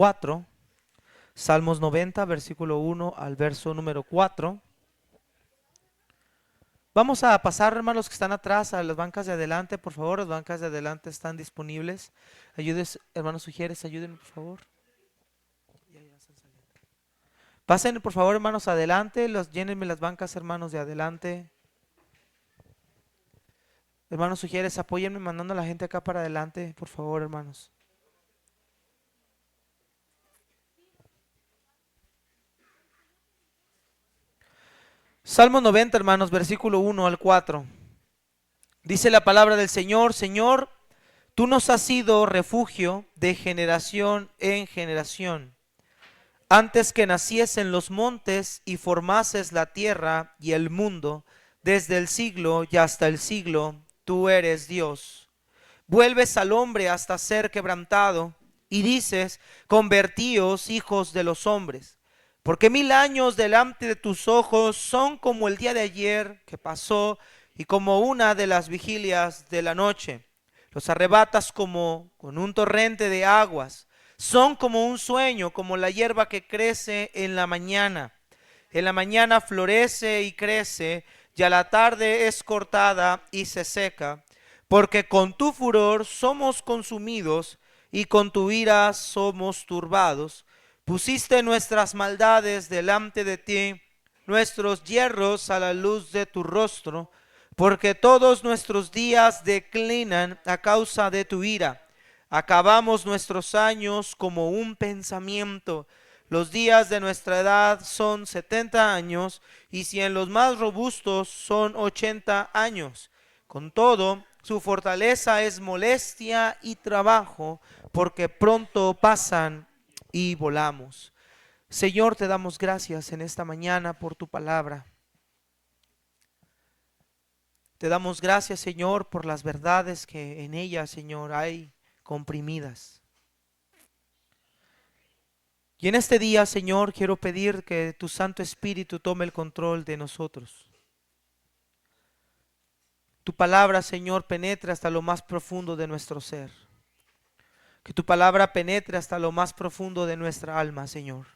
4, Salmos 90, versículo 1 al verso número 4. Vamos a pasar, hermanos que están atrás, a las bancas de adelante, por favor. Las bancas de adelante están disponibles. Ayudes, hermanos sugieres, ayúdenme, por favor. Pasen, por favor, hermanos, adelante. Llénenme las bancas, hermanos, de adelante. Hermanos sugieres, apóyenme mandando a la gente acá para adelante, por favor, hermanos. Salmo 90, hermanos, versículo 1 al 4. Dice la palabra del Señor: Señor, tú nos has sido refugio de generación en generación. Antes que naciesen los montes y formases la tierra y el mundo, desde el siglo y hasta el siglo, tú eres Dios. Vuelves al hombre hasta ser quebrantado y dices: convertíos, hijos de los hombres. Porque 1000 años delante de tus ojos son como el día de ayer que pasó y como una de las vigilias de la noche. Los arrebatas como con un torrente de aguas. Son como un sueño, como la hierba que crece en la mañana. En la mañana florece y crece, y a la tarde es cortada y se seca. Porque con tu furor somos consumidos y con tu ira somos turbados. Pusiste nuestras maldades delante de ti, nuestros yerros a la luz de tu rostro, porque todos nuestros días declinan a causa de tu ira. Acabamos nuestros años como un pensamiento. Los días de nuestra edad son 70 años, y si en los más robustos son 80 años. Con todo, su fortaleza es molestia y trabajo, porque pronto pasan y volamos. Señor, te damos gracias en esta mañana por tu palabra. Te damos gracias, Señor, por las verdades que en ella, Señor, hay comprimidas. Y en este día, Señor, quiero pedir que tu Santo Espíritu tome el control de nosotros. Tu palabra, Señor, penetre hasta lo más profundo de nuestro ser. Que tu palabra penetre hasta lo más profundo de nuestra alma, Señor.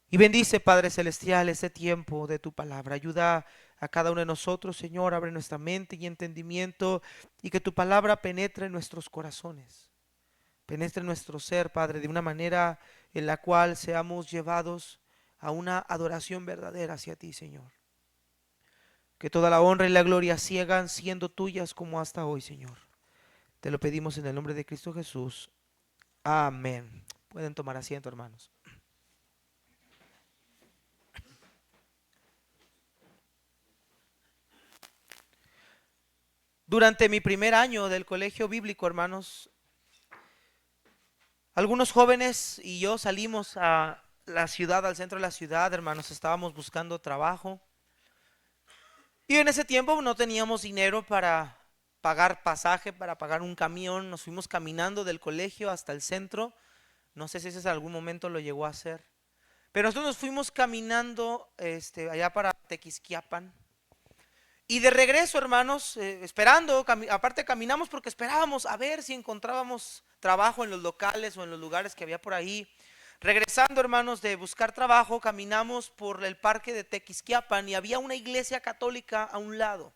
Y bendice, Padre Celestial, ese tiempo de tu palabra. Ayuda a cada uno de nosotros, Señor. Abre nuestra mente y entendimiento, y que tu palabra penetre en nuestros corazones. Penetre en nuestro ser, Padre, de una manera en la cual seamos llevados a una adoración verdadera hacia ti, Señor. Que toda la honra y la gloria sigan siendo tuyas como hasta hoy, Señor. Te lo pedimos en el nombre de Cristo Jesús. Amén. Pueden tomar asiento, hermanos. Durante mi primer año del colegio bíblico, hermanos, algunos jóvenes y yo salimos a la ciudad, al centro de la ciudad, hermanos. Estábamos buscando trabajo. Y en ese tiempo no teníamos dinero para pagar pasaje, para pagar un camión. Nos fuimos caminando del colegio hasta el centro. No sé si ese en algún momento lo llegó a hacer. Pero nosotros nos fuimos caminando allá para Tequisquiapan. Y de regreso, hermanos, esperando, aparte caminamos porque esperábamos a ver si encontrábamos trabajo en los locales o en los lugares que había por ahí. Regresando, hermanos, de buscar trabajo, caminamos por el parque de Tequisquiapan y había una iglesia católica a un lado.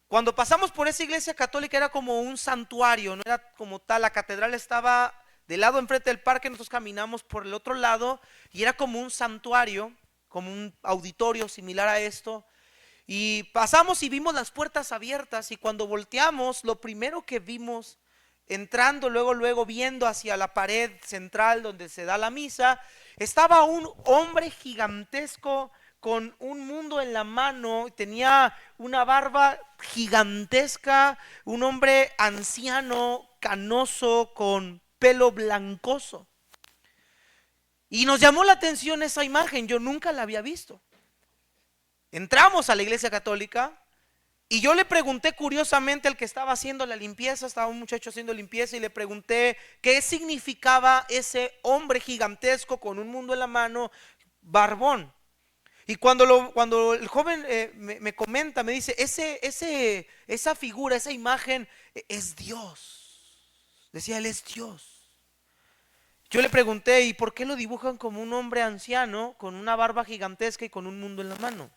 Cuando pasamos por esa iglesia católica era como un santuario, no era como tal. La catedral estaba del lado enfrente del parque, nosotros caminamos por el otro lado y era como un santuario, como un auditorio similar a esto. Y pasamos y vimos las puertas abiertas, y cuando volteamos, lo primero que vimos, entrando luego viendo hacia la pared central donde se da la misa, estaba un hombre gigantesco con un mundo en la mano. Tenía una barba gigantesca, un hombre anciano, canoso, con pelo blancoso. Y nos llamó la atención esa imagen, yo nunca la había visto. Entramos a la iglesia católica y yo le pregunté curiosamente al que estaba haciendo la limpieza. Estaba un muchacho haciendo limpieza y le pregunté qué significaba ese hombre gigantesco con un mundo en la mano, barbón. Y cuando el joven me comenta, me dice: esa figura, esa imagen es Dios. Decía, él es Dios. Yo le pregunté, ¿y por qué lo dibujan como un hombre anciano con una barba gigantesca y con un mundo en la mano?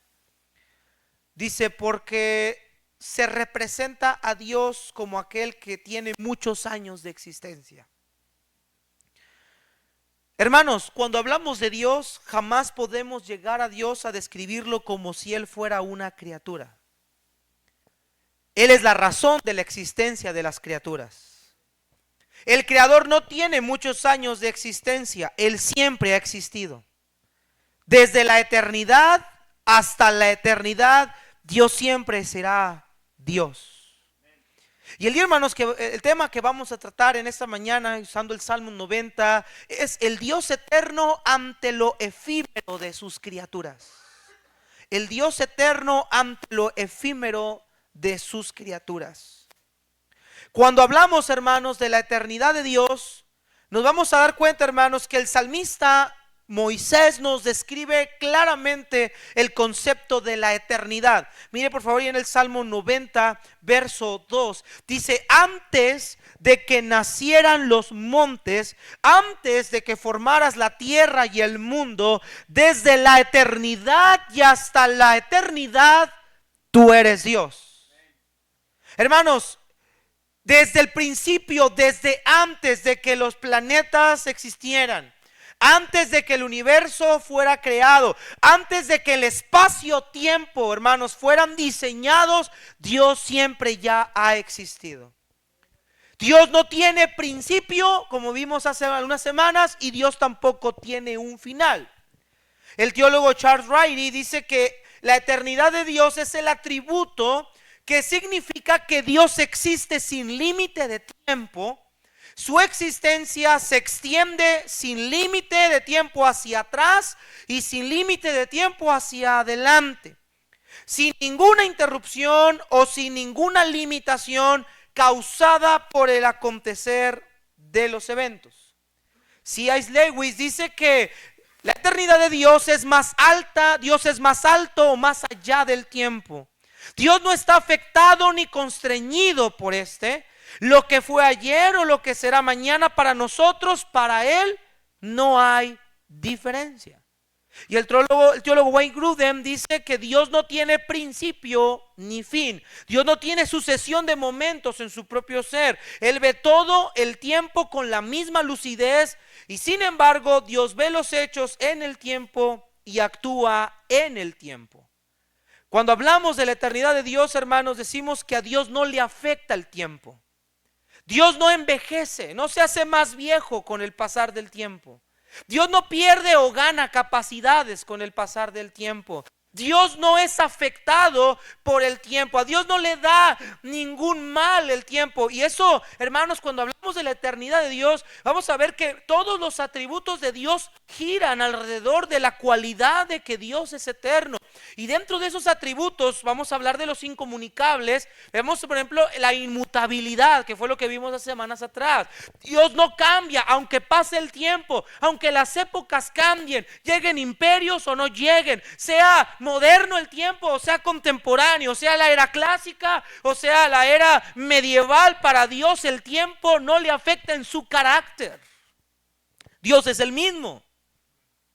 Dice, porque se representa a Dios como aquel que tiene muchos años de existencia. Hermanos, cuando hablamos de Dios, jamás podemos llegar a Dios a describirlo como si Él fuera una criatura. Él es la razón de la existencia de las criaturas. El Creador no tiene muchos años de existencia, Él siempre ha existido. Desde la eternidad hasta la eternidad, Dios siempre será Dios. Y el día, hermanos, que el tema que vamos a tratar en esta mañana, usando el Salmo 90, es el Dios eterno ante lo efímero de sus criaturas. El Dios eterno ante lo efímero de sus criaturas. Cuando hablamos, hermanos, de la eternidad de Dios, nos vamos a dar cuenta, hermanos, que el salmista Moisés nos describe claramente el concepto de la eternidad. Mire por favor, y en el Salmo 90, verso 2, dice: antes de que nacieran los montes, antes de que formaras la tierra y el mundo, desde la eternidad y hasta la eternidad, tú eres Dios. Hermanos, desde el principio, desde antes de que los planetas existieran, antes de que el universo fuera creado, antes de que el espacio-tiempo, hermanos, fueran diseñados, Dios siempre ya ha existido. Dios no tiene principio, como vimos hace algunas semanas, y Dios tampoco tiene un final. El teólogo Charles Riley dice que la eternidad de Dios es el atributo que significa que Dios existe sin límite de tiempo. Su existencia se extiende sin límite de tiempo hacia atrás y sin límite de tiempo hacia adelante, sin ninguna interrupción o sin ninguna limitación causada por el acontecer de los eventos. C.S. Lewis dice que la eternidad de Dios es más alta, Dios es más alto o más allá del tiempo. Dios no está afectado ni constreñido por lo que fue ayer o lo que será mañana para nosotros, para Él no hay diferencia. Y el teólogo Wayne Grudem dice que Dios no tiene principio ni fin. Dios no tiene sucesión de momentos en su propio ser. Él ve todo el tiempo con la misma lucidez y sin embargo Dios ve los hechos en el tiempo y actúa en el tiempo. Cuando hablamos de la eternidad de Dios, hermanos, decimos que a Dios no le afecta el tiempo. Dios no envejece, no se hace más viejo con el pasar del tiempo. Dios no pierde o gana capacidades con el pasar del tiempo. Dios no es afectado por el tiempo. A Dios no le da ningún mal el tiempo. Y eso, hermanos, cuando hablamos de la eternidad de Dios, vamos a ver que todos los atributos de Dios giran alrededor de la cualidad de que Dios es eterno. Y dentro de esos atributos vamos a hablar de los incomunicables. Vemos, por ejemplo, la inmutabilidad, que fue lo que vimos hace semanas atrás. Dios no cambia, aunque pase el tiempo, aunque las épocas cambien, lleguen imperios o no lleguen, sea moderno el tiempo o sea contemporáneo, sea la era clásica o sea la era medieval, para Dios el tiempo no le afecta en su carácter. Dios es el mismo.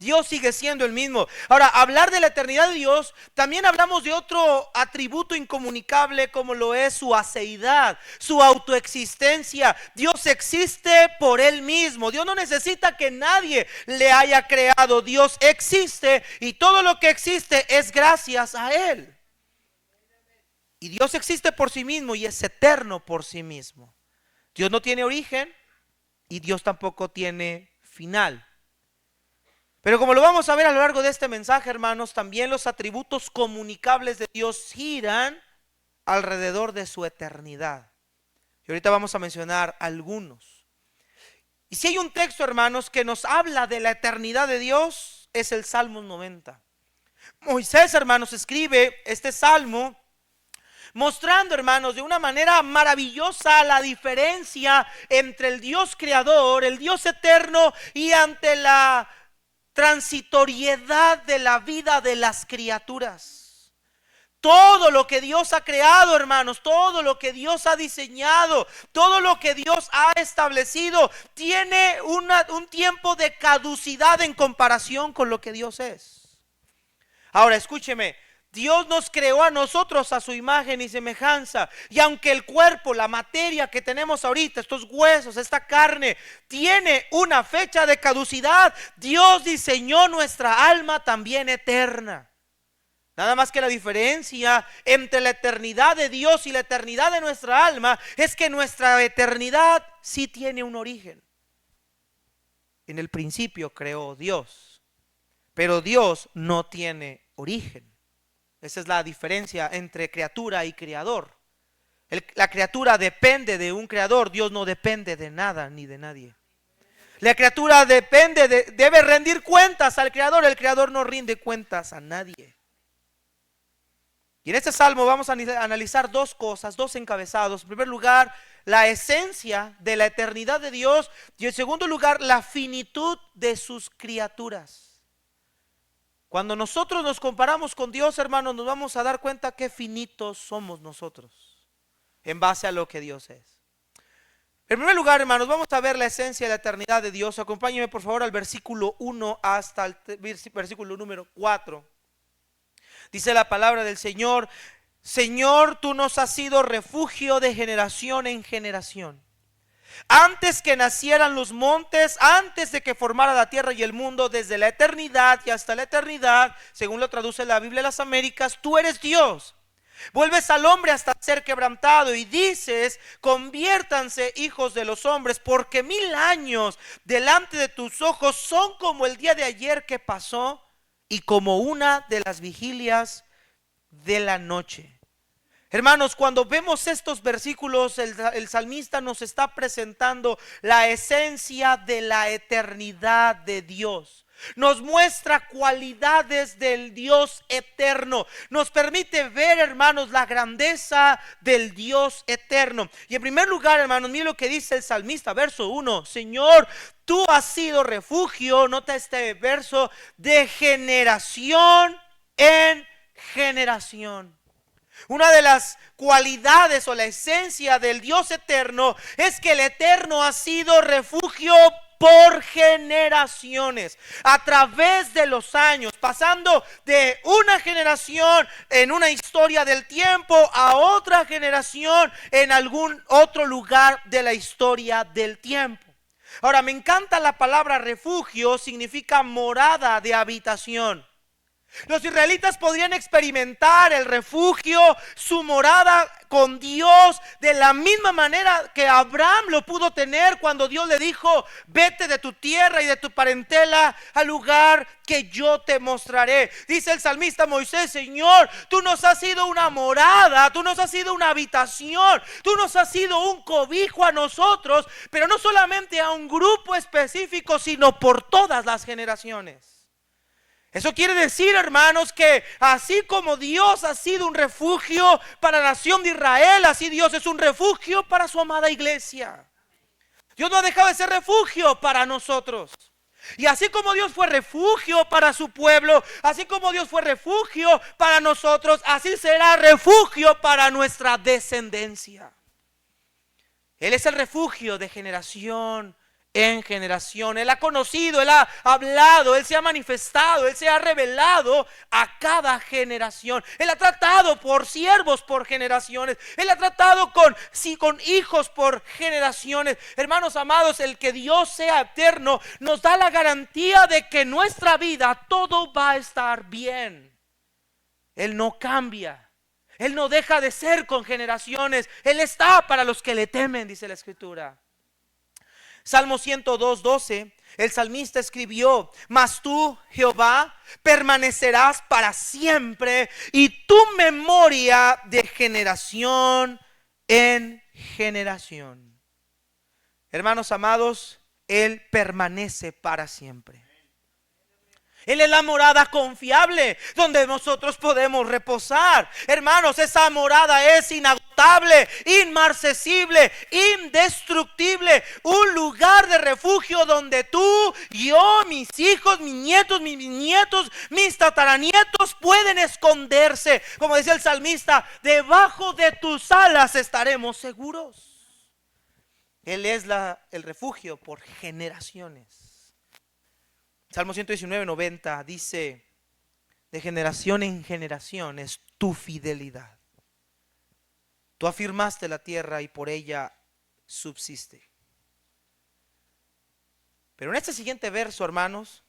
Dios sigue siendo el mismo. Ahora, hablar de la eternidad de Dios, también hablamos de otro atributo incomunicable como lo es su aceidad, su autoexistencia. Dios existe por Él mismo. Dios no necesita que nadie le haya creado. Dios existe y todo lo que existe es gracias a Él. Y Dios existe por sí mismo y es eterno por sí mismo. Dios no tiene origen y Dios tampoco tiene final. Pero como lo vamos a ver a lo largo de este mensaje, hermanos, también los atributos comunicables de Dios giran alrededor de su eternidad. Y ahorita vamos a mencionar algunos. Y si hay un texto, hermanos, que nos habla de la eternidad de Dios, es el Salmo 90. Moisés, hermanos, escribe este salmo mostrando, hermanos, de una manera maravillosa la diferencia entre el Dios creador, el Dios eterno, y ante la transitoriedad de la vida de las criaturas. Todo lo que Dios ha creado, hermanos, todo lo que Dios ha diseñado, todo lo que Dios ha establecido, tiene un tiempo de caducidad en comparación con lo que Dios es. Ahora, escúcheme. Dios nos creó a nosotros a su imagen y semejanza. Y aunque el cuerpo, la materia que tenemos ahorita, estos huesos, esta carne, tiene una fecha de caducidad, Dios diseñó nuestra alma también eterna. Nada más que la diferencia entre la eternidad de Dios y la eternidad de nuestra alma es que nuestra eternidad sí tiene un origen. En el principio creó Dios, pero Dios no tiene origen. Esa es la diferencia entre criatura y creador. La criatura depende de un creador. Dios no depende de nada ni de nadie. La criatura debe rendir cuentas al creador. El creador no rinde cuentas a nadie. Y en este salmo vamos a analizar dos cosas, dos encabezados. En primer lugar, la esencia de la eternidad de Dios. Y en segundo lugar, la finitud de sus criaturas. Cuando nosotros nos comparamos con Dios, hermanos, nos vamos a dar cuenta qué finitos somos nosotros en base a lo que Dios es. En primer lugar, hermanos, vamos a ver la esencia de la eternidad de Dios. Acompáñenme por favor al versículo 1 hasta el versículo número 4. Dice la palabra del Señor: Señor, tú nos has sido refugio de generación en generación. Antes que nacieran los montes, antes de que formara la tierra y el mundo, desde la eternidad y hasta la eternidad, según lo traduce la Biblia de las Américas, tú eres Dios. Vuelves al hombre hasta ser quebrantado y dices: conviértanse hijos de los hombres, porque 1000 años delante de tus ojos son como el día de ayer que pasó y como una de las vigilias de la noche. Hermanos, cuando vemos estos versículos, el salmista nos está presentando la esencia de la eternidad de Dios. Nos muestra cualidades del Dios eterno. Nos permite ver, hermanos, la grandeza del Dios eterno. Y en primer lugar, hermanos, miren lo que dice el salmista, verso 1. Señor, tú has sido refugio, nota este verso, de generación en generación. Una de las cualidades o la esencia del Dios eterno es que el eterno ha sido refugio por generaciones, a través de los años, pasando de una generación en una historia del tiempo a otra generación en algún otro lugar de la historia del tiempo. Ahora, me encanta la palabra refugio, significa morada de habitación. Los israelitas podrían experimentar el refugio, su morada con Dios, de la misma manera que Abraham lo pudo tener cuando Dios le dijo: vete de tu tierra y de tu parentela al lugar que yo te mostraré. Dice el salmista Moisés: Señor, tú nos has sido una morada, tú nos has sido una habitación, tú nos has sido un cobijo a nosotros, pero no solamente a un grupo específico, sino por todas las generaciones. Eso quiere decir, hermanos, que así como Dios ha sido un refugio para la nación de Israel, así Dios es un refugio para su amada iglesia. Dios no ha dejado de ser refugio para nosotros. Y así como Dios fue refugio para su pueblo, así como Dios fue refugio para nosotros, así será refugio para nuestra descendencia. Él es el refugio de generación en generación. Él ha conocido, Él ha hablado, Él se ha manifestado, Él se ha revelado a cada generación. Él ha tratado por siervos por generaciones. Él ha tratado con hijos por generaciones. Hermanos amados, el que Dios sea eterno nos da la garantía de que en nuestra vida todo va a estar bien. Él no cambia. Él no deja de ser con generaciones. Él está para los que le temen, dice la Escritura. Salmo 102:12, el salmista escribió: mas tú, Jehová, permanecerás para siempre, y tu memoria de generación en generación. Hermanos amados, Él permanece para siempre. Él es la morada confiable donde nosotros podemos reposar. Hermanos, esa morada es inagotable, inmarcesible, indestructible. Un lugar de refugio donde tú Yo, mis hijos, mis nietos, mis bisnietos, mis tataranietos pueden esconderse. Como decía el salmista, debajo de tus alas estaremos seguros. Él es el refugio por generaciones. Salmo 119, 90 dice: de generación en generación es tu fidelidad. Tú afirmaste la tierra y por ella subsiste. Pero en este siguiente verso, hermanos,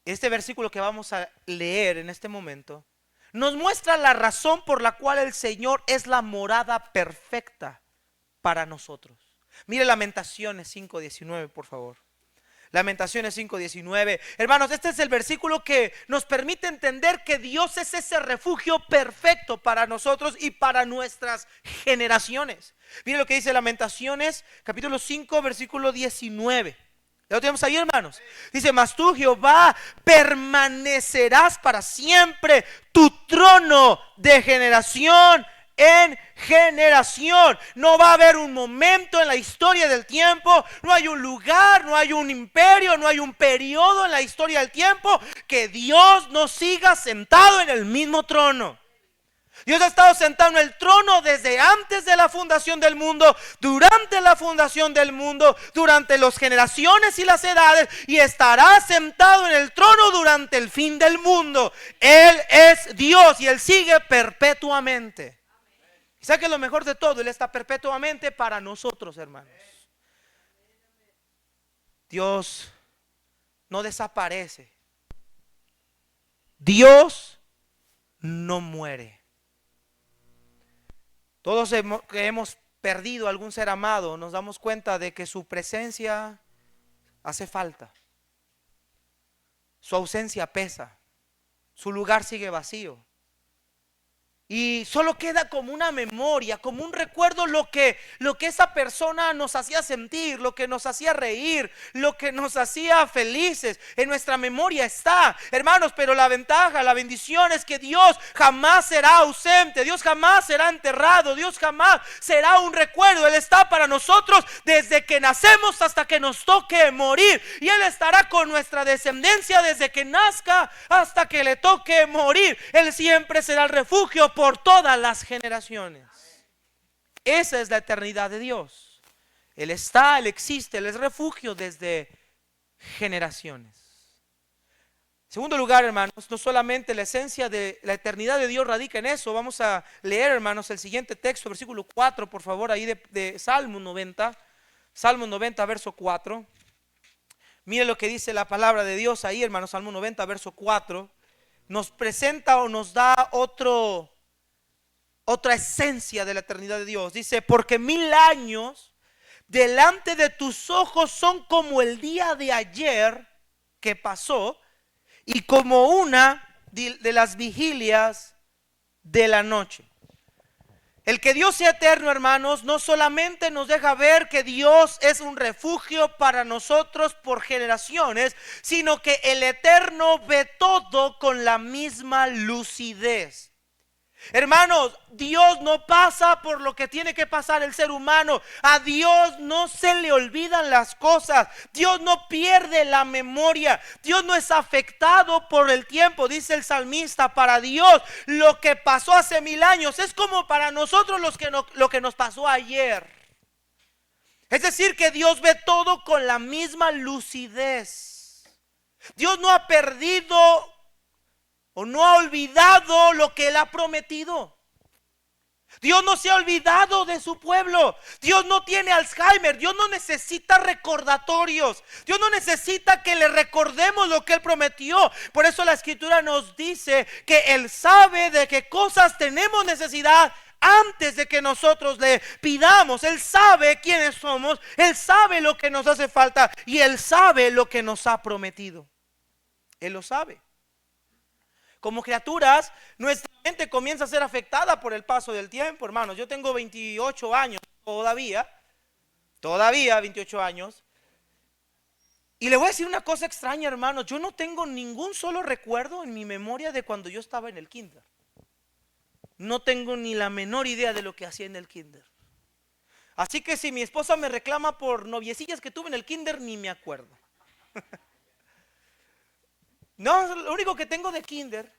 este versículo que vamos a leer en este momento, nos muestra la razón por la cual el Señor es la morada perfecta para nosotros. Mire Lamentaciones 5:19, por favor. Lamentaciones 5:19. Hermanos, este es el versículo que nos permite entender que Dios es ese refugio perfecto para nosotros y para nuestras generaciones. Mire lo que dice Lamentaciones capítulo 5 versículo 19. ¿Ya lo tenemos ahí, hermanos? Dice: mas tú, Jehová, permanecerás para siempre, tu trono de generación en generación. No va a haber un momento en la historia del tiempo, no hay un lugar, no hay un imperio, no hay un periodo en la historia del tiempo que Dios no siga sentado en el mismo trono. Dios ha estado sentado en el trono desde antes de la fundación del mundo, durante la fundación del mundo, durante las generaciones y las edades, y estará sentado en el trono durante el fin del mundo. Él es Dios y Él sigue perpetuamente. ¿Y sabe qué es lo mejor de todo? Él está perpetuamente para nosotros, hermanos. Dios no desaparece. Dios no muere. Todos que hemos perdido algún ser amado nos damos cuenta de que su presencia hace falta. Su ausencia pesa. Su lugar sigue vacío. Y solo queda como una memoria, como un recuerdo lo que esa persona nos hacía sentir, lo que nos hacía reír, lo que nos hacía felices. En nuestra memoria está, hermanos, pero la ventaja, la bendición es que Dios jamás será ausente, Dios jamás será enterrado, Dios jamás será un recuerdo. Él está para nosotros desde que nacemos hasta que nos toque morir. Y Él estará con nuestra descendencia desde que nazca hasta que le toque morir. Él siempre será el refugio por todas las generaciones. Esa es la eternidad de Dios. Él está, Él existe, Él es refugio desde generaciones. En segundo lugar, hermanos, no solamente la esencia de la eternidad de Dios radica en eso. Vamos a leer, hermanos, el siguiente texto, versículo 4, por favor, ahí de Salmo 90. Salmo 90, verso 4. Mire lo que dice la palabra de Dios ahí, hermanos. Salmo 90, verso 4. Nos presenta o nos da otra esencia de la eternidad de Dios. Dice: porque 1000 años delante de tus ojos son como el día de ayer que pasó, y como una de las vigilias de la noche. El que Dios sea eterno, hermanos, no solamente nos deja ver que Dios es un refugio para nosotros por generaciones, sino que el eterno ve todo con la misma lucidez. Hermanos, Dios no pasa por lo que tiene que pasar el ser humano. A Dios no se le olvidan las cosas. Dios no pierde la memoria. Dios no es afectado por el tiempo. Dice el salmista: para Dios lo que pasó hace 1000 años es como para nosotros lo que nos pasó ayer. Es decir, que Dios ve todo con la misma lucidez. Dios no ha perdido o no ha olvidado lo que Él ha prometido. Dios no se ha olvidado de su pueblo. Dios no tiene Alzheimer. Dios no necesita recordatorios. Dios no necesita que le recordemos lo que Él prometió. Por eso la Escritura nos dice que Él sabe de qué cosas tenemos necesidad antes de que nosotros le pidamos. Él sabe quiénes somos. Él sabe lo que nos hace falta. Y Él sabe lo que nos ha prometido. Él lo sabe. Como criaturas, nuestra mente comienza a ser afectada por el paso del tiempo, hermanos. Yo tengo 28 años todavía 28 años. Y le voy a decir una cosa extraña, hermanos. Yo no tengo ningún solo recuerdo en mi memoria de cuando yo estaba en el kinder. No tengo ni la menor idea de lo que hacía en el kinder. Así que si mi esposa me reclama por noviecillas que tuve en el kinder, ni me acuerdo. No, lo único que tengo de kinder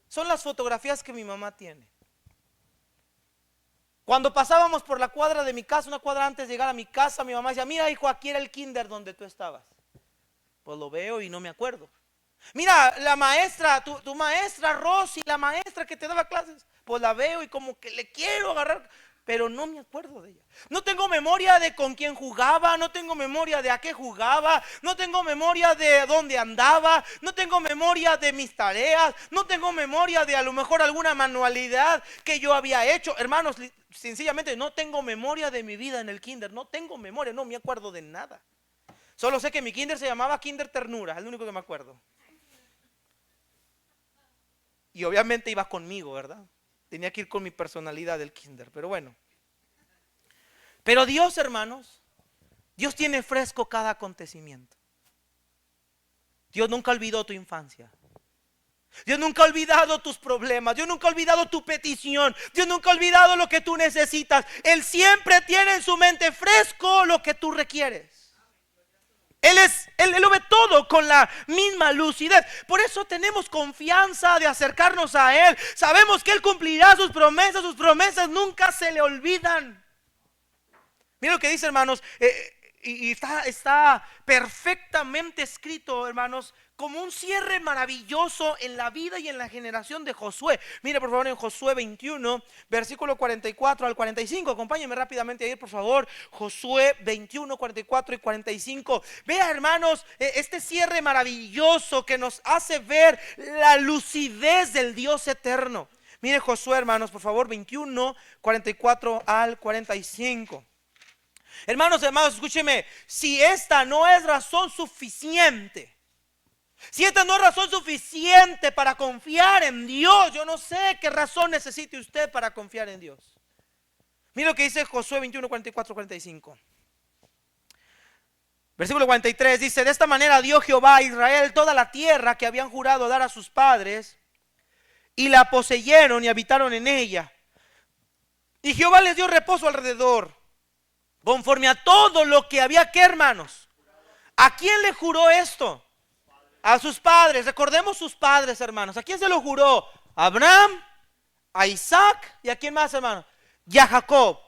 son las fotografías que mi mamá tiene. Cuando pasábamos por la cuadra de mi casa, una cuadra antes de llegar a mi casa, mi mamá decía, mira hijo, aquí era el kinder donde tú estabas. Pues lo veo y no me acuerdo. Mira, la maestra, tu maestra Rosy, la maestra que te daba clases, pues la veo y como que le quiero agarrar, pero no me acuerdo de ella. No tengo memoria de con quién jugaba, no tengo memoria de a qué jugaba, no tengo memoria de dónde andaba, no tengo memoria de mis tareas, no tengo memoria de a lo mejor alguna manualidad que yo había hecho. Hermanos, sencillamente no tengo memoria de mi vida en el kinder, no tengo memoria, no me acuerdo de nada. Solo sé que mi kinder se llamaba Kinder Ternura, es lo único que me acuerdo. Y obviamente iba conmigo, ¿verdad? Tenía que ir con mi personalidad del kinder, pero bueno. Pero Dios, hermanos, Dios tiene fresco cada acontecimiento. Dios nunca olvidó tu infancia. Dios nunca ha olvidado tus problemas. Dios nunca ha olvidado tu petición. Dios nunca ha olvidado lo que tú necesitas. Él siempre tiene en su mente fresco lo que tú requieres. Él lo ve todo con la misma lucidez. Por eso tenemos confianza de acercarnos a Él. Sabemos que Él cumplirá sus promesas nunca se le olvidan. Mira lo que dice, hermanos, y está perfectamente escrito, hermanos, como un cierre maravilloso en la vida y en la generación de Josué. Mire por favor en Josué 21, versículo 44 al 45. Acompáñenme rápidamente a ir, por favor. Josué 21, 44 y 45. Vea, hermanos, este cierre maravilloso que nos hace ver la lucidez del Dios eterno. Mire Josué, hermanos, por favor, 21, 44 al 45. Hermanos, escúcheme, si esta no es razón suficiente, si esta no es razón suficiente para confiar en Dios, yo no sé qué razón necesite usted para confiar en Dios. Mira lo que dice Josué 21, 44, 45. Versículo 43 dice, de esta manera dio Jehová a Israel toda la tierra que habían jurado dar a sus padres, y la poseyeron y habitaron en ella. Y Jehová les dio reposo alrededor, conforme a todo lo que había que, hermanos. ¿A quién le juró esto? A sus padres. Recordemos sus padres, hermanos. ¿A quién se lo juró? A Abraham, a Isaac y a quién más, hermanos, y a Jacob.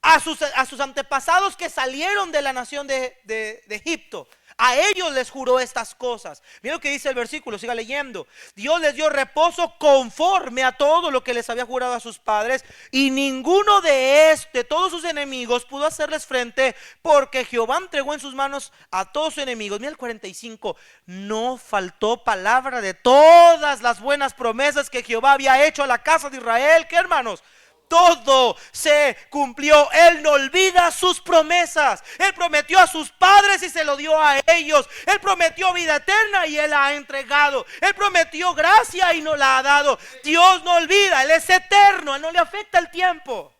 A sus antepasados que salieron de la nación de Egipto. A ellos les juró estas cosas. Mira lo que dice el versículo, siga leyendo. Dios les dio reposo conforme a todo lo que les había jurado a sus padres, y ninguno de todos sus enemigos pudo hacerles frente, porque Jehová entregó en sus manos a todos sus enemigos. Mira el 45. No faltó palabra de todas las buenas promesas que Jehová había hecho a la casa de Israel. ¿Qué, hermanos? Todo se cumplió. Él no olvida sus promesas. Él prometió a sus padres y se lo dio a ellos. Él prometió vida eterna y Él la ha entregado. Él prometió gracia y no la ha dado. Dios no olvida, Él es eterno, a Él no le afecta el tiempo.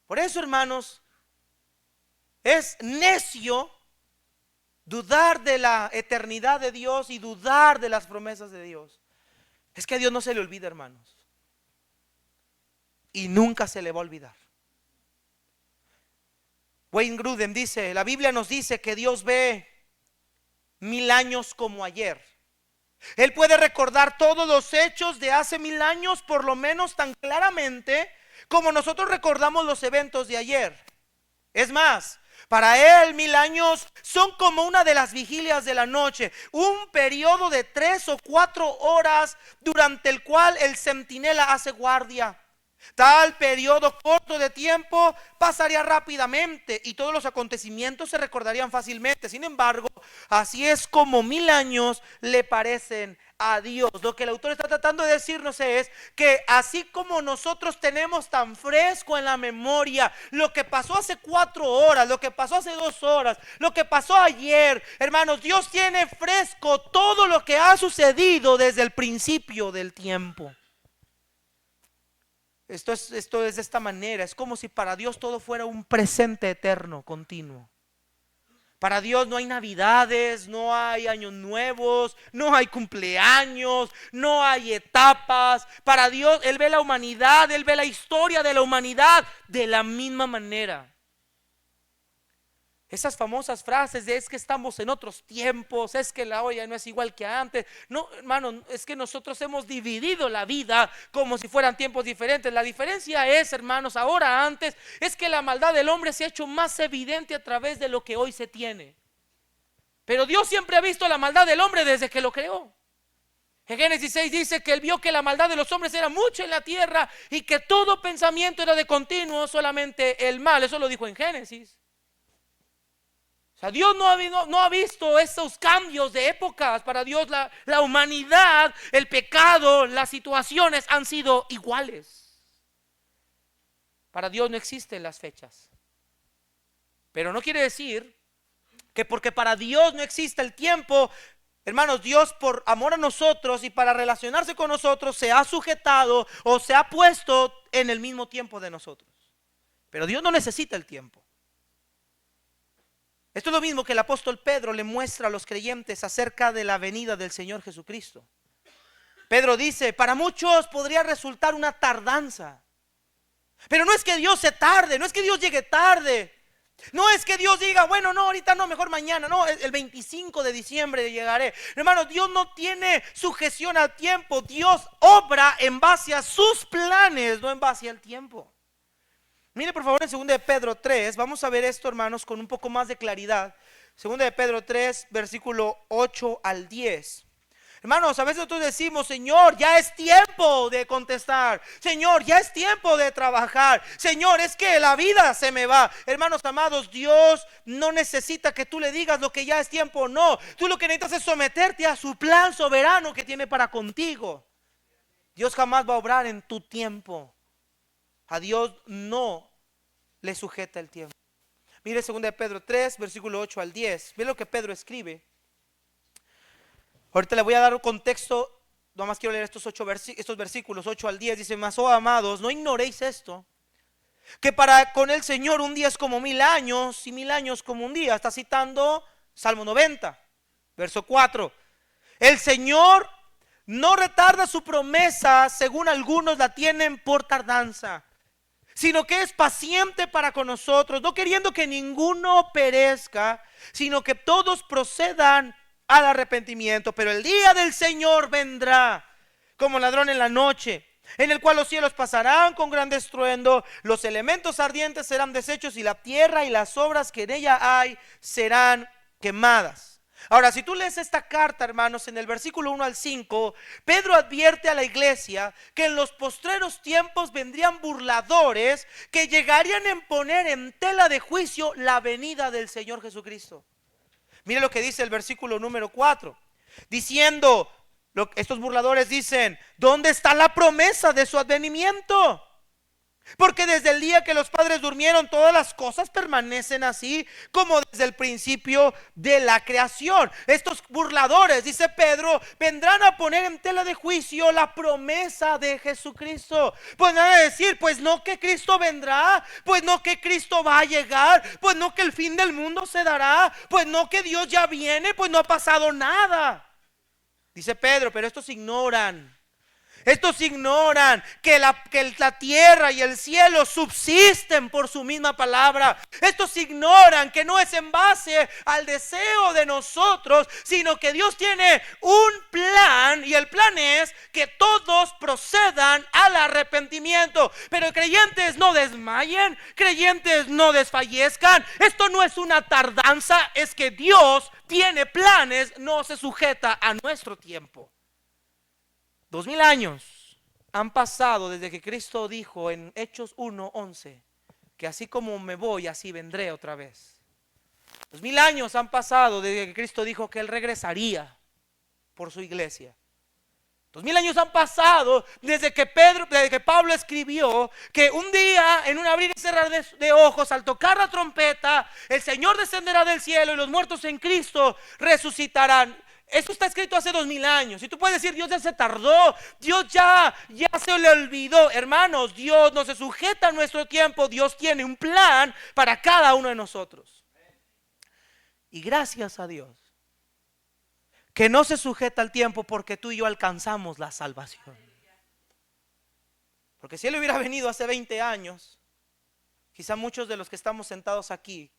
Por eso, hermanos, es necio dudar de la eternidad de Dios y dudar de las promesas de Dios. Es que a Dios no se le olvida, hermanos. Y nunca se le va a olvidar. Wayne Grudem dice, la Biblia nos dice que Dios ve 1000 años como ayer. Él puede recordar todos los hechos de hace 1000 años por lo menos tan claramente como nosotros recordamos los eventos de ayer. Es más, para Él 1000 años son como una de las vigilias de la noche, un periodo de 3 o 4 horas durante el cual el centinela hace guardia. Tal periodo corto de tiempo pasaría rápidamente y todos los acontecimientos se recordarían fácilmente. Sin embargo, así es como 1000 años le parecen a Dios. Lo que el autor está tratando de decirnos es que así como nosotros tenemos tan fresco en la memoria lo que pasó hace 4 horas, lo que pasó hace 2 horas, lo que pasó ayer, hermanos, Dios tiene fresco todo lo que ha sucedido desde el principio del tiempo. Esto es de esta manera. Es como si para Dios todo fuera un presente eterno, continuo. Para Dios no hay navidades, no hay años nuevos, no hay cumpleaños, no hay etapas. Para Dios, Él ve la humanidad, Él ve la historia de la humanidad de la misma manera. Esas famosas frases de es que estamos en otros tiempos, es que la olla no es igual que antes. No, hermano, es que nosotros hemos dividido la vida como si fueran tiempos diferentes. La diferencia es, hermanos, ahora antes, es que la maldad del hombre se ha hecho más evidente a través de lo que hoy se tiene. Pero Dios siempre ha visto la maldad del hombre desde que lo creó. En Génesis 6 dice que él vio que la maldad de los hombres era mucho en la tierra y que todo pensamiento era de continuo, solamente el mal. Eso lo dijo en Génesis. O sea, Dios no ha visto esos cambios de épocas. Para Dios la humanidad, el pecado, las situaciones han sido iguales. Para Dios no existen las fechas. Pero no quiere decir que porque para Dios no existe el tiempo, hermanos, Dios por amor a nosotros y para relacionarse con nosotros se ha sujetado o se ha puesto en el mismo tiempo de nosotros. Pero Dios no necesita el tiempo. Esto es lo mismo que el apóstol Pedro le muestra a los creyentes acerca de la venida del Señor Jesucristo. Pedro dice, para muchos podría resultar una tardanza. Pero no es que Dios se tarde, no es que Dios llegue tarde. No es que Dios diga, bueno, no, ahorita no, mejor mañana. No, el 25 de diciembre llegaré. Hermano, Dios no tiene sujeción al tiempo. Dios obra en base a sus planes, no en base al tiempo. Mire por favor en 2 de Pedro 3, vamos a ver esto, hermanos, con un poco más de claridad. 2 de Pedro 3, versículo 8 al 10. Hermanos, a veces nosotros decimos, Señor, ya es tiempo de contestar. Señor, ya es tiempo de trabajar. Señor, es que la vida se me va. Hermanos amados, Dios no necesita que tú le digas lo que ya es tiempo, no. Tú lo que necesitas es someterte a su plan soberano que tiene para contigo. Dios jamás va a obrar en tu tiempo. A Dios no le sujeta el tiempo. Mire 2 de Pedro 3, versículo 8 al 10. Ve lo que Pedro escribe. Ahorita le voy a dar un contexto. Nomás quiero leer estos versículos 8 al 10. Dice, mas, oh amados, no ignoréis esto, que para con el Señor un día es como 1000 años y 1000 años como un día. Está citando Salmo 90, verso 4. El Señor no retarda su promesa, según algunos la tienen por tardanza, sino que es paciente para con nosotros, no queriendo que ninguno perezca, sino que todos procedan al arrepentimiento. Pero el día del Señor vendrá como ladrón en la noche, en el cual los cielos pasarán con gran estruendo, los elementos ardientes serán deshechos y la tierra y las obras que en ella hay serán quemadas. Ahora, si tú lees esta carta, hermanos, en el versículo 1 al 5, Pedro advierte a la iglesia que en los postreros tiempos vendrían burladores que llegarían a poner en tela de juicio la venida del Señor Jesucristo. Mire lo que dice el versículo número 4, diciendo, estos burladores dicen, ¿dónde está la promesa de su advenimiento? Porque desde el día que los padres durmieron, todas las cosas permanecen así como desde el principio de la creación. Estos burladores, dice Pedro, vendrán a poner en tela de juicio la promesa de Jesucristo. Pues van a decir, pues no que Cristo vendrá, pues no que Cristo va a llegar, pues no que el fin del mundo se dará, pues no que Dios ya viene, pues no ha pasado nada. Dice Pedro, pero estos ignoran que la tierra y el cielo subsisten por su misma palabra. Estos ignoran que no es en base al deseo de nosotros, sino que Dios tiene un plan, y el plan es que todos procedan al arrepentimiento. Pero creyentes no desmayen, creyentes no desfallezcan. Esto no es una tardanza, es que Dios tiene planes, no se sujeta a nuestro tiempo. 2000 años han pasado desde que Cristo dijo en Hechos 1:11 que así como me voy, así vendré otra vez. 2000 años han pasado desde que Cristo dijo que Él regresaría por su iglesia. 2000 años han pasado desde que Pablo escribió que un día, en un abrir y cerrar de ojos, al tocar la trompeta, el Señor descenderá del cielo y los muertos en Cristo resucitarán. Esto está escrito hace 2000 años. Y tú puedes decir, Dios ya se tardó, Dios ya se le olvidó. Hermanos, Dios no se sujeta a nuestro tiempo. Dios tiene un plan para cada uno de nosotros. Y gracias a Dios que no se sujeta al tiempo, porque tú y yo alcanzamos la salvación. Porque si Él hubiera venido hace 20 años, quizá muchos de los que estamos sentados aquí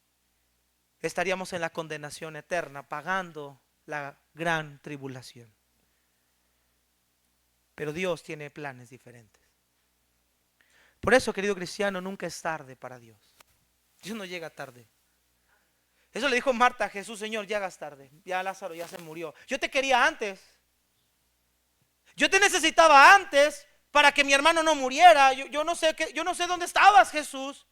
estaríamos en la condenación eterna, pagando la gran tribulación. Pero Dios tiene planes diferentes. Por eso, querido cristiano, nunca es tarde para Dios. Dios no llega tarde. Eso le dijo Marta a Jesús: Señor, llegas tarde, ya Lázaro ya se murió. Yo te quería antes. Yo te necesitaba antes para que mi hermano no muriera. Yo no sé dónde estabas, Jesús.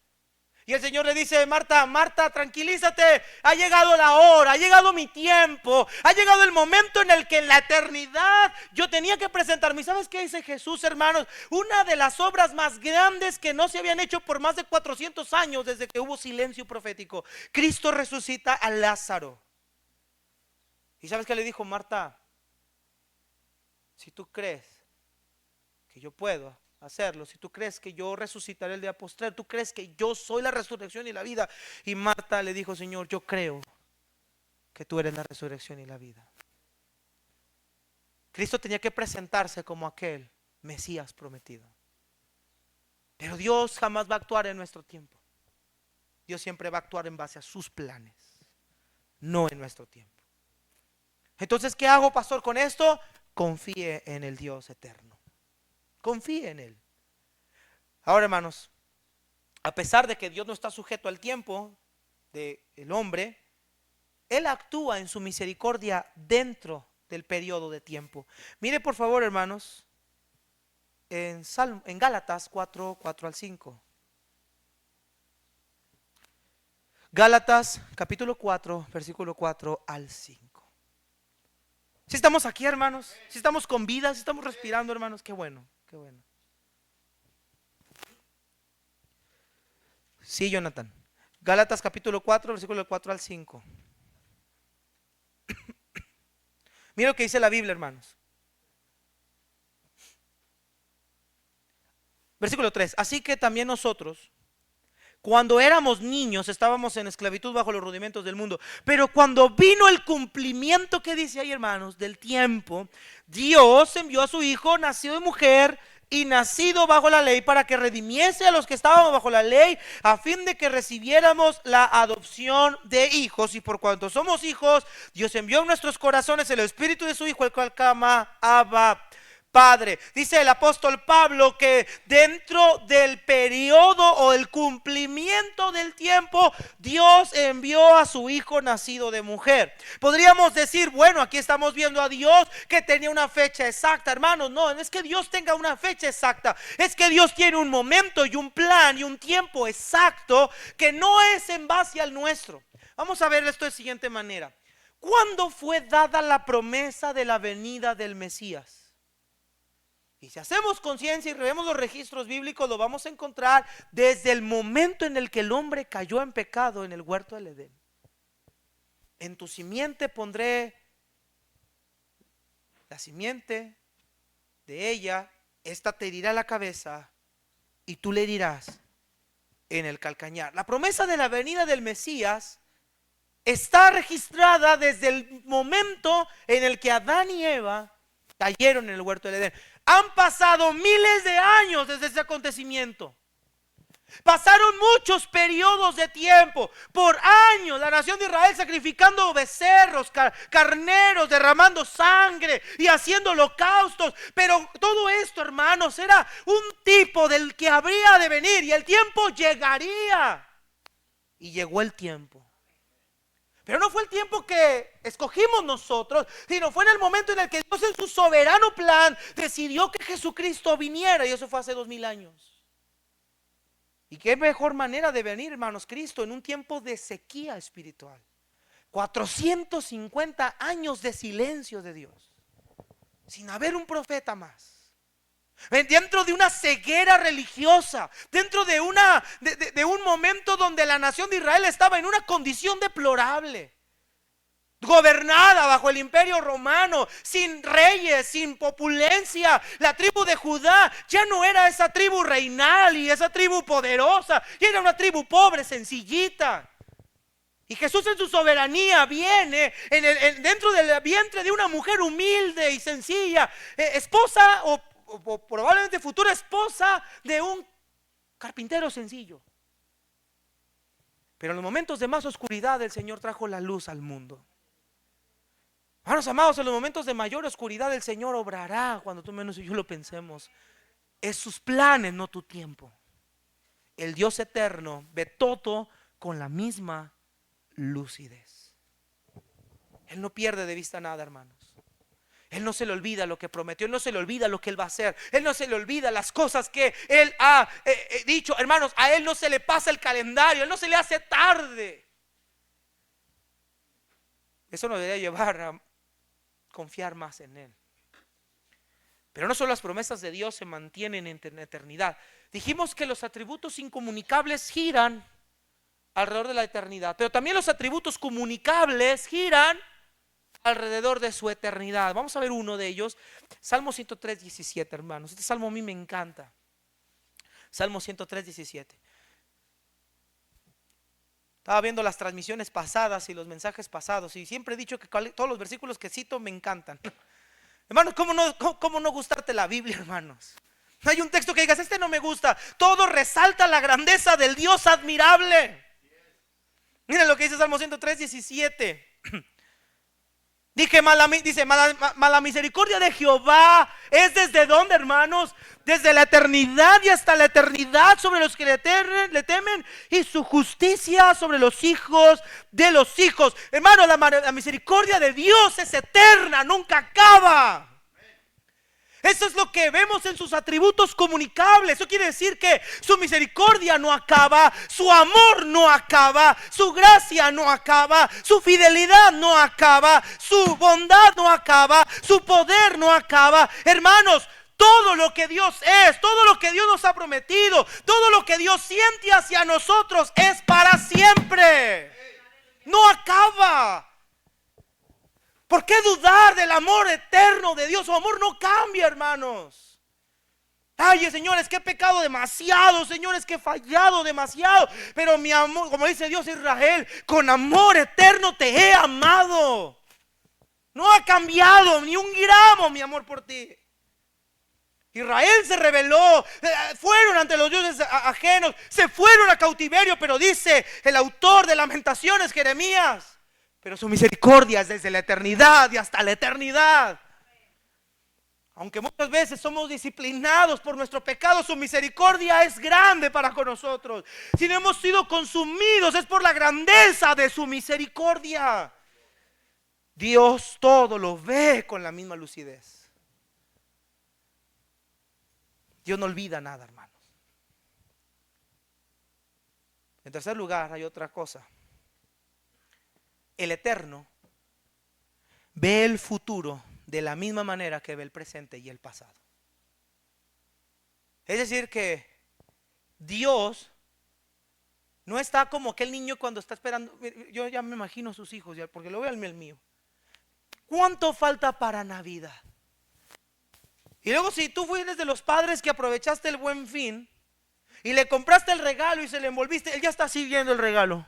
Y el Señor le dice: Marta, Marta, tranquilízate, ha llegado la hora, ha llegado mi tiempo, ha llegado el momento en el que en la eternidad yo tenía que presentarme. ¿Y sabes qué dice Jesús, hermanos? Una de las obras más grandes que no se habían hecho por más de 400 años desde que hubo silencio profético. Cristo resucita a Lázaro. ¿Y sabes qué le dijo Marta? Si tú crees que yo puedo hacerlo, si tú crees que yo resucitaré el día postrer, tú crees que yo soy la resurrección y la vida. Y Marta le dijo: Señor, yo creo que tú eres la resurrección y la vida. Cristo tenía que presentarse como aquel Mesías prometido. Pero Dios jamás va a actuar en nuestro tiempo. Dios siempre va a actuar en base a sus planes, no en nuestro tiempo. Entonces, ¿qué hago, pastor, con esto? Confíe en el Dios eterno. Confíe en Él. Ahora, hermanos, a pesar de que Dios no está sujeto al tiempo del hombre, Él actúa en su misericordia dentro del periodo de tiempo. Mire, por favor, hermanos, en Gálatas 4:4-5. Gálatas capítulo 4, versículo 4-5. Si estamos aquí, hermanos, si estamos con vida, si estamos respirando, hermanos, qué bueno, qué bueno. Sí, Jonathan. Gálatas capítulo 4, versículo 4-5. Mira lo que dice la Biblia, hermanos. Versículo 3. Así que también nosotros, cuando éramos niños, estábamos en esclavitud bajo los rudimentos del mundo. Pero cuando vino el cumplimiento, que dice ahí, hermanos, del tiempo, Dios envió a su Hijo, nacido de mujer y nacido bajo la ley, para que redimiese a los que estábamos bajo la ley, a fin de que recibiéramos la adopción de hijos. Y por cuanto somos hijos, Dios envió en nuestros corazones el espíritu de su Hijo, el cual clama: Abba, Padre. Dice el apóstol Pablo que dentro del periodo o el cumplimiento del tiempo, Dios envió a su Hijo nacido de mujer. Podríamos decir: bueno, aquí estamos viendo a Dios que tenía una fecha exacta. Hermanos, no es que Dios tenga una fecha exacta, es que Dios tiene un momento y un plan y un tiempo exacto que no es en base al nuestro. Vamos a ver esto de siguiente manera. ¿Cuándo fue dada la promesa de la venida del Mesías? Y si hacemos conciencia y revemos los registros bíblicos, lo vamos a encontrar desde el momento en el que el hombre cayó en pecado en el huerto del Edén. En tu simiente pondré la simiente de ella, esta te herirá la cabeza y tú le herirás en el calcañar. La promesa de la venida del Mesías está registrada desde el momento en el que Adán y Eva cayeron en el huerto del Edén. Han pasado miles de años desde ese acontecimiento. Pasaron muchos periodos de tiempo. Por años la nación de Israel sacrificando becerros, carneros, derramando sangre y haciendo holocaustos. Pero todo esto, hermanos, era un tipo del que habría de venir, y el tiempo llegaría. Y llegó el tiempo. Pero no fue el tiempo que escogimos nosotros, sino fue en el momento en el que Dios, en su soberano plan, decidió que Jesucristo viniera. Y eso fue hace 2000 años. Y qué mejor manera de venir, hermanos, Cristo en un tiempo de sequía espiritual. 450 años de silencio de Dios, sin haber un profeta más. Dentro de una ceguera religiosa, dentro de un momento donde la nación de Israel estaba en una condición deplorable, gobernada bajo el imperio romano, sin reyes, sin opulencia. La tribu de Judá ya no era esa tribu reinal y esa tribu poderosa, ya era una tribu pobre, sencillita. Y Jesús, en su soberanía, viene dentro del vientre de una mujer humilde y sencilla, esposa o probablemente futura esposa de un carpintero sencillo. Pero en los momentos de más oscuridad el Señor trajo la luz al mundo. Hermanos amados, en los momentos de mayor oscuridad el Señor obrará cuando tú menos y yo lo pensemos. Es sus planes, no tu tiempo. El Dios eterno ve todo con la misma lucidez. Él no pierde de vista nada, hermanos. Él no se le olvida lo que prometió. Él no se le olvida lo que Él va a hacer. Él no se le olvida las cosas que Él ha dicho. Hermanos, a Él no se le pasa el calendario. Él no se le hace tarde. Eso nos debería llevar a confiar más en Él. Pero no solo las promesas de Dios se mantienen en eternidad. Dijimos que los atributos incomunicables giran alrededor de la eternidad, pero también los atributos comunicables giran alrededor de su eternidad. Vamos a ver uno de ellos. Salmo 103, 17, hermanos. Este salmo a mí me encanta. Salmo 103, 17. Estaba viendo las transmisiones pasadas y los mensajes pasados, y siempre he dicho que todos los versículos que cito me encantan. Hermanos, ¿cómo no gustarte la Biblia, hermanos? No hay un texto que digas, este no me gusta. Todo resalta la grandeza del Dios admirable. Miren lo que dice Salmo 103, 17. Dice, mala misericordia de Jehová es desde ¿dónde, hermanos? Desde la eternidad y hasta la eternidad sobre los que le temen, y su justicia sobre los hijos de los hijos. Hermanos, la misericordia de Dios es eterna, nunca acaba. Eso es lo que vemos en sus atributos comunicables. Eso quiere decir que su misericordia no acaba, su amor no acaba, su gracia no acaba, su fidelidad no acaba, su bondad no acaba, su poder no acaba. Hermanos, todo lo que Dios es, todo lo que Dios nos ha prometido, todo lo que Dios siente hacia nosotros es para siempre. No acaba. ¿Por qué dudar del amor eterno de Dios? Su amor no cambia, hermanos. Ay, señores, que he pecado demasiado, señores, que he fallado demasiado. Pero mi amor, como dice Dios a Israel, con amor eterno te he amado. No ha cambiado ni un gramo mi amor por ti. Israel se rebeló, fueron ante los dioses ajenos, se fueron a cautiverio, pero dice el autor de Lamentaciones, Jeremías, pero su misericordia es desde la eternidad y hasta la eternidad. Aunque muchas veces somos disciplinados por nuestro pecado, su misericordia es grande para con nosotros. Si no hemos sido consumidos, es por la grandeza de su misericordia. Dios todo lo ve con la misma lucidez. Dios no olvida nada, hermanos. En tercer lugar, hay otra cosa. El Eterno ve el futuro de la misma manera que ve el presente y el pasado. Es decir que Dios no está como aquel niño cuando está esperando. Yo ya me imagino a sus hijos, porque lo veo al mío. ¿Cuánto falta para Navidad? Y luego si tú fuiste de los padres que aprovechaste el Buen Fin y le compraste el regalo y se le envolviste, él ya está así viendo el regalo.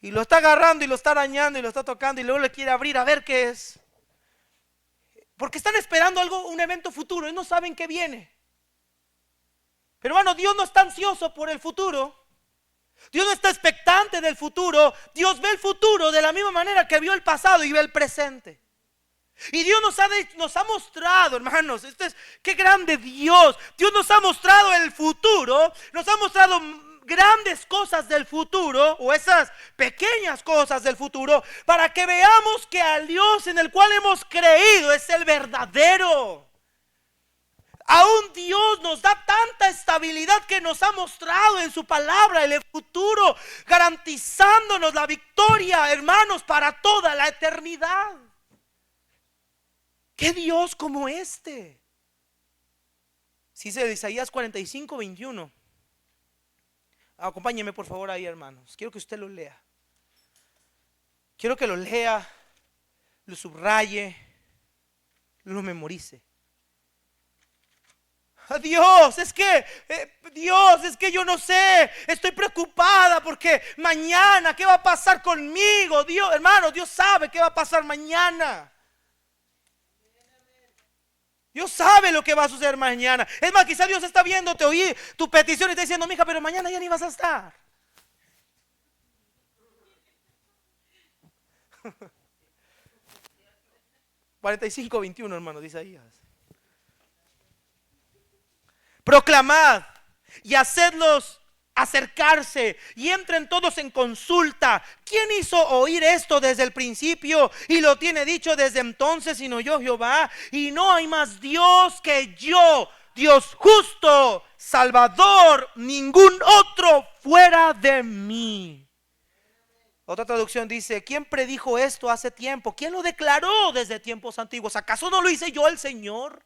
Y lo está agarrando y lo está arañando y lo está tocando y luego le quiere abrir a ver qué es. Porque están esperando algo, un evento futuro y no saben qué viene. Pero hermano, Dios no está ansioso por el futuro. Dios no está expectante del futuro. Dios ve el futuro de la misma manera que vio el pasado y ve el presente. Y Dios nos ha mostrado, hermanos, qué grande Dios. Dios nos ha mostrado el futuro, nos ha mostrado grandes cosas del futuro, o esas pequeñas cosas del futuro, para que veamos que al Dios en el cual hemos creído es el verdadero. Aún Dios nos da tanta estabilidad que nos ha mostrado en su palabra el futuro, garantizándonos la victoria, hermanos, para toda la eternidad. ¿Qué Dios como este? Si dice Isaías 45, 21. Acompáñeme por favor ahí, hermanos. Quiero que usted lo lea. Quiero que lo lea, lo subraye, lo memorice. Dios, es que yo no sé, estoy preocupada porque mañana, ¿qué va a pasar conmigo? Dios, hermano, Dios sabe qué va a pasar mañana. Dios sabe lo que va a suceder mañana. Es más, quizá Dios está viendo, te oí tu petición y está diciendo, mija, pero mañana ya ni vas a estar. 45:21, hermano, dice Isaías. Proclamad y hacedlos acercarse y entren todos en consulta. ¿Quién hizo oír esto desde el principio y lo tiene dicho desde entonces, sino yo, Jehová? Y no hay más Dios que yo, Dios justo, Salvador, ningún otro fuera de mí. Otra traducción dice: ¿quién predijo esto hace tiempo? ¿Quién lo declaró desde tiempos antiguos? ¿Acaso no lo hice yo, el Señor?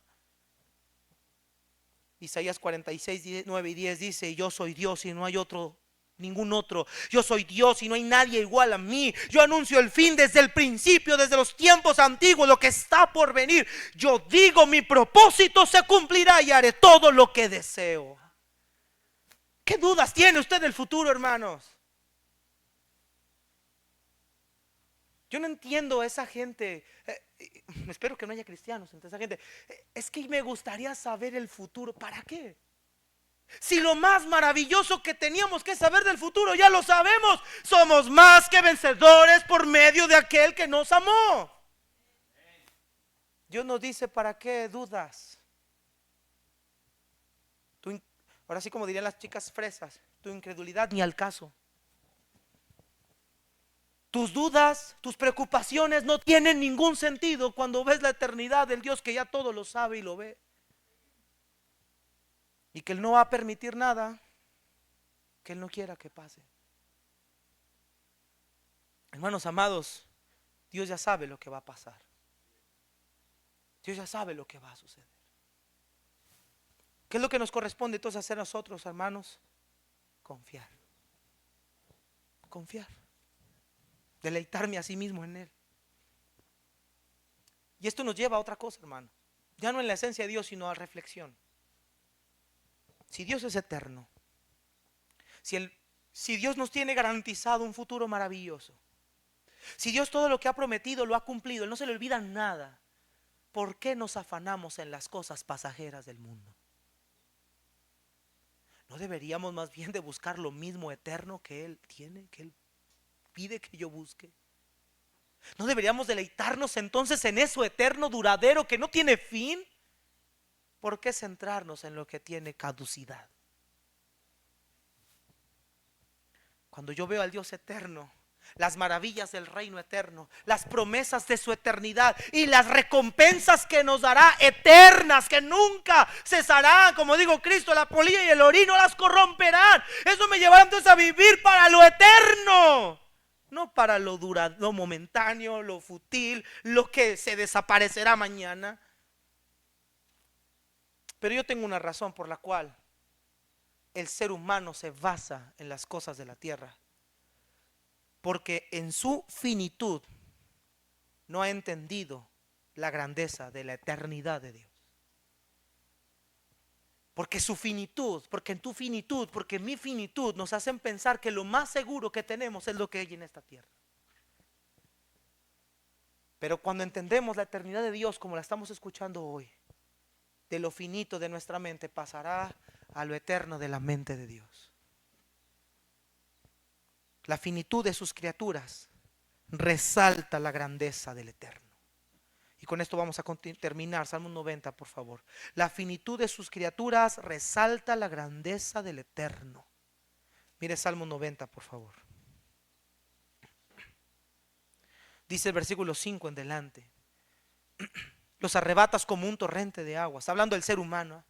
Isaías 46:9 y 10 dice: yo soy Dios y no hay otro, ningún otro. Yo soy Dios y no hay nadie igual a mí. Yo anuncio el fin desde el principio, desde los tiempos antiguos, lo que está por venir. Yo digo, mi propósito se cumplirá y haré todo lo que deseo. ¿Qué dudas tiene usted del futuro, hermanos? Yo no entiendo a esa gente. Espero que no haya cristianos entre esa gente. Es que me gustaría saber el futuro. ¿Para qué? Si lo más maravilloso que teníamos que saber del futuro ya lo sabemos. Somos más que vencedores por medio de aquel que nos amó. Dios nos dice: ¿para qué dudas? Ahora sí, como dirían las chicas fresas, tu incredulidad ni al caso. Tus dudas, tus preocupaciones no tienen ningún sentido cuando ves la eternidad del Dios que ya todo lo sabe y lo ve. Y que Él no va a permitir nada que Él no quiera que pase. Hermanos amados, Dios ya sabe lo que va a pasar. Dios ya sabe lo que va a suceder. ¿Qué es lo que nos corresponde entonces hacer nosotros, hermanos? Confiar. Confiar. Deleitarme a sí mismo en Él. Y esto nos lleva a otra cosa, hermano. Ya no en la esencia de Dios, sino a reflexión. Si Dios es eterno, si Dios nos tiene garantizado un futuro maravilloso, si Dios todo lo que ha prometido lo ha cumplido, Él no se le olvida nada, ¿por qué nos afanamos en las cosas pasajeras del mundo? ¿No deberíamos más bien de buscar lo mismo eterno que Él tiene, que Él pide que yo busque? ¿No deberíamos deleitarnos entonces en eso eterno, duradero, que no tiene fin? ¿Por qué centrarnos en lo que tiene caducidad? Cuando yo veo al Dios eterno, las maravillas del reino eterno, las promesas de su eternidad y las recompensas que nos dará eternas, que nunca cesarán, como digo Cristo, la polilla y el orín no las corromperán. Eso me llevará entonces a vivir para lo eterno, no para lo momentáneo, lo fútil, lo que se desaparecerá mañana. Pero yo tengo una razón por la cual el ser humano se basa en las cosas de la tierra. Porque en su finitud no ha entendido la grandeza de la eternidad de Dios. Porque su finitud, porque en tu finitud, porque en mi finitud nos hacen pensar que lo más seguro que tenemos es lo que hay en esta tierra. Pero cuando entendemos la eternidad de Dios como la estamos escuchando hoy, de lo finito de nuestra mente pasará a lo eterno de la mente de Dios. La finitud de sus criaturas resalta la grandeza del eterno. Y con esto vamos a terminar. Salmo 90, por favor. La finitud de sus criaturas resalta la grandeza del eterno. Mire Salmo 90, por favor. Dice el versículo 5 en delante: los arrebatas como un torrente de agua. Está hablando del ser humano.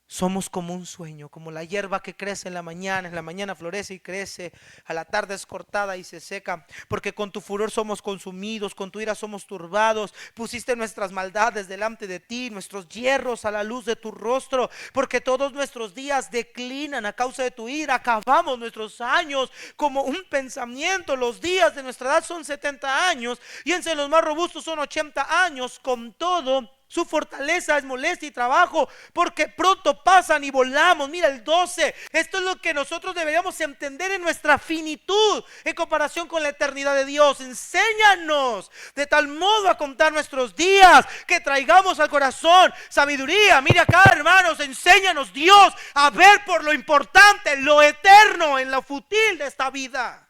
Somos como un sueño, como la hierba que crece en la mañana florece y crece, a la tarde es cortada y se seca, porque con tu furor somos consumidos, con tu ira somos turbados. Pusiste nuestras maldades delante de ti, nuestros yerros a la luz de tu rostro, porque todos nuestros días declinan a causa de tu ira. Acabamos nuestros años como un pensamiento. Los días de nuestra edad son 70 años y entre los más robustos son 80 años. Con todo, su fortaleza es molestia y trabajo, porque pronto pasan y volamos. Mira el 12. Esto es lo que nosotros deberíamos entender en nuestra finitud en comparación con la eternidad de Dios. Enséñanos de tal modo a contar nuestros días que traigamos al corazón sabiduría. Mira acá, hermanos, enséñanos, Dios, a ver por lo importante, lo eterno en lo fútil de esta vida.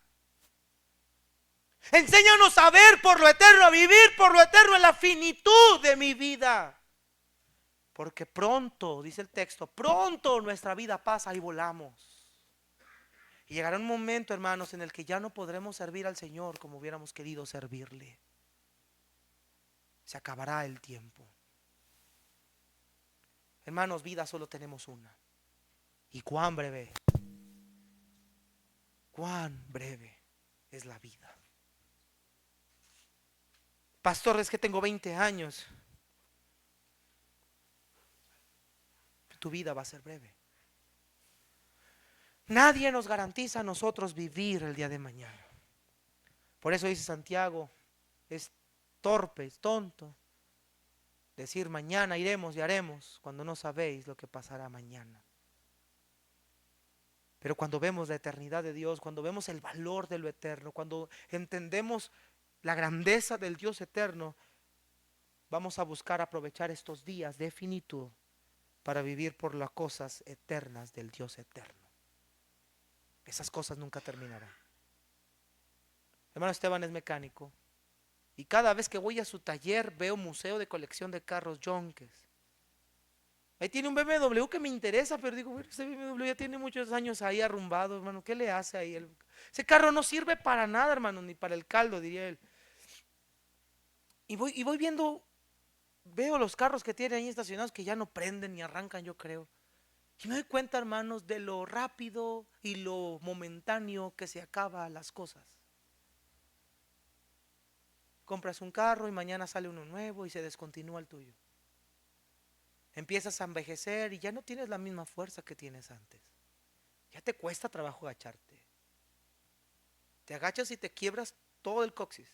Enséñanos a ver por lo eterno, a vivir por lo eterno en la finitud de mi vida. Porque pronto, dice el texto, pronto nuestra vida pasa y volamos. Y llegará un momento, hermanos, en el que ya no podremos servir al Señor como hubiéramos querido servirle. Se acabará el tiempo. Hermanos, vida solo tenemos una. Y cuán breve es la vida. Pastor, es que tengo 20 años. Tu vida va a ser breve. Nadie nos garantiza a nosotros vivir el día de mañana. Por eso dice Santiago, es torpe, es tonto decir mañana iremos y haremos cuando no sabéis lo que pasará mañana. Pero cuando vemos la eternidad de Dios, cuando vemos el valor de lo eterno, cuando entendemos la grandeza del Dios eterno, vamos a buscar aprovechar estos días de finitud para vivir por las cosas eternas del Dios eterno. Esas cosas nunca terminarán. Hermano Esteban es mecánico y cada vez que voy a su taller veo museo de colección de carros Yonkers. Ahí tiene un BMW que me interesa, pero digo, bueno, ese BMW ya tiene muchos años ahí arrumbado, hermano. ¿Qué le hace ahí? Ese carro no sirve para nada, hermano, ni para el caldo, diría él. Y voy viendo, veo los carros que tiene ahí estacionados que ya no prenden ni arrancan, yo creo. Y me doy cuenta, hermanos, de lo rápido y lo momentáneo que se acaban las cosas. Compras un carro y mañana sale uno nuevo y se descontinúa el tuyo. Empiezas a envejecer y ya no tienes la misma fuerza que tienes antes. Ya te cuesta trabajo agacharte. Te agachas y te quiebras todo el coxis.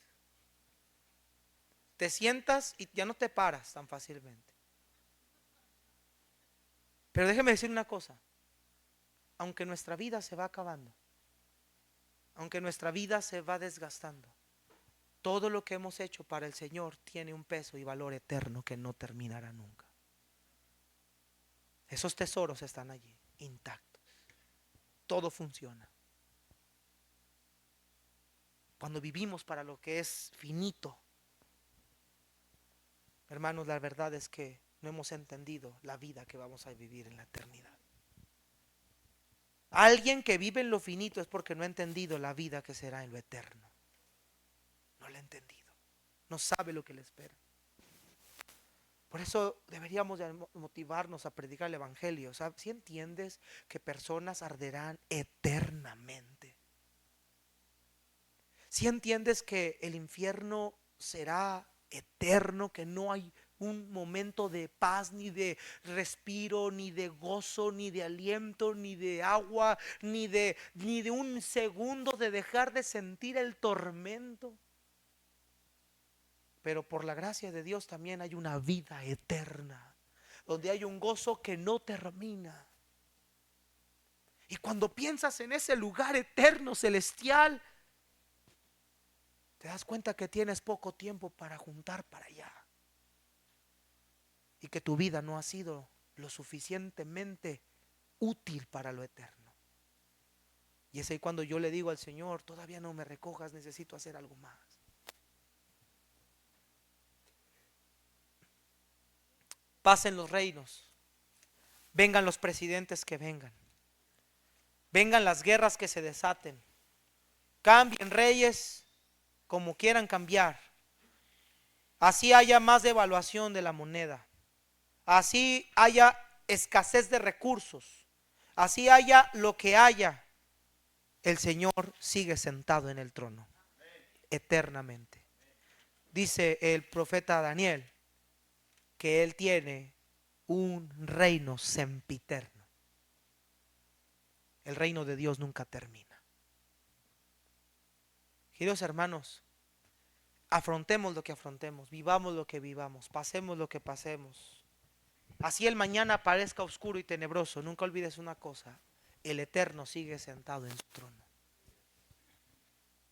Te sientas y ya no te paras tan fácilmente. Pero déjeme decir una cosa. Aunque nuestra vida se va acabando, aunque nuestra vida se va desgastando, todo lo que hemos hecho para el Señor tiene un peso y valor eterno que no terminará nunca. Esos tesoros están allí, intactos. Todo funciona. Cuando vivimos para lo que es finito, hermanos, la verdad es que no hemos entendido la vida que vamos a vivir en la eternidad. Alguien que vive en lo finito es porque no ha entendido la vida que será en lo eterno. No lo ha entendido. No sabe lo que le espera. Por eso deberíamos de motivarnos a predicar el evangelio. ¿Sabes? Si entiendes que personas arderán eternamente. Si entiendes que el infierno será eterno, que no hay un momento de paz, ni de respiro, ni de gozo, ni de aliento, ni de agua, ni de un segundo de dejar de sentir el tormento. Pero por la gracia de Dios también hay una vida eterna, donde hay un gozo que no termina. Y cuando piensas en ese lugar eterno, celestial, te das cuenta que tienes poco tiempo para juntar para allá. Y que tu vida no ha sido lo suficientemente útil para lo eterno. Y es ahí cuando yo le digo al Señor, todavía no me recojas, necesito hacer algo más. Pasen los reinos, vengan los presidentes que vengan, vengan las guerras que se desaten, cambien reyes como quieran cambiar, así haya más devaluación de la moneda, así haya escasez de recursos, así haya lo que haya, el Señor sigue sentado en el trono eternamente. Dice el profeta Daniel que Él tiene un reino sempiterno. El reino de Dios nunca termina. Queridos hermanos, afrontemos lo que afrontemos, vivamos lo que vivamos, pasemos lo que pasemos. Así el mañana parezca oscuro y tenebroso, nunca olvides una cosa: el Eterno sigue sentado en su trono.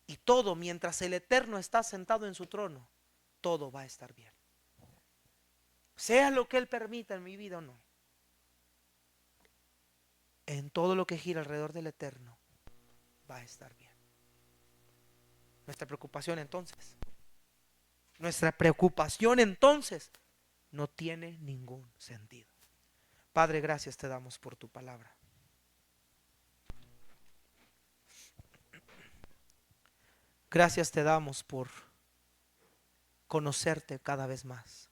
Y todo, mientras el Eterno está sentado en su trono, todo va a estar bien. Sea lo que Él permita en mi vida o no, en todo lo que gira alrededor del Eterno va a estar bien. Nuestra preocupación entonces, nuestra preocupación entonces no tiene ningún sentido. Padre, gracias te damos por tu palabra. Gracias te damos por conocerte cada vez más.